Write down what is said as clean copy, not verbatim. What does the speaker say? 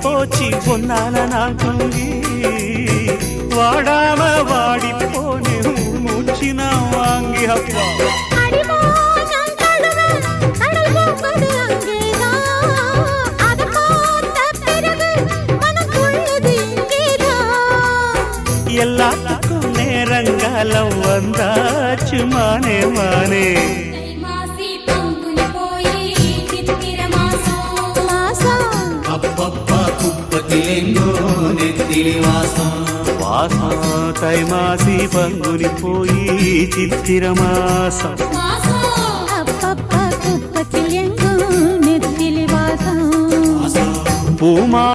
போச்சு பொன்னால நான் தூங்கி வாடாம வாடி போனே மூச்சு நான் வாங்கி அப்பா எல்லாத்துக்கும் நேரங்காலம் வந்தாச்சு மானே மானே அப்பப்பா குப்பத்திலெங்கோ நெத்திலி வாசம் வாசம் தை மாசி பங்குனி போய் சித்திர மாசம் அப்பப்பா குப்பத்தில் எங்கோ நெத்திலி வாசம் பூமா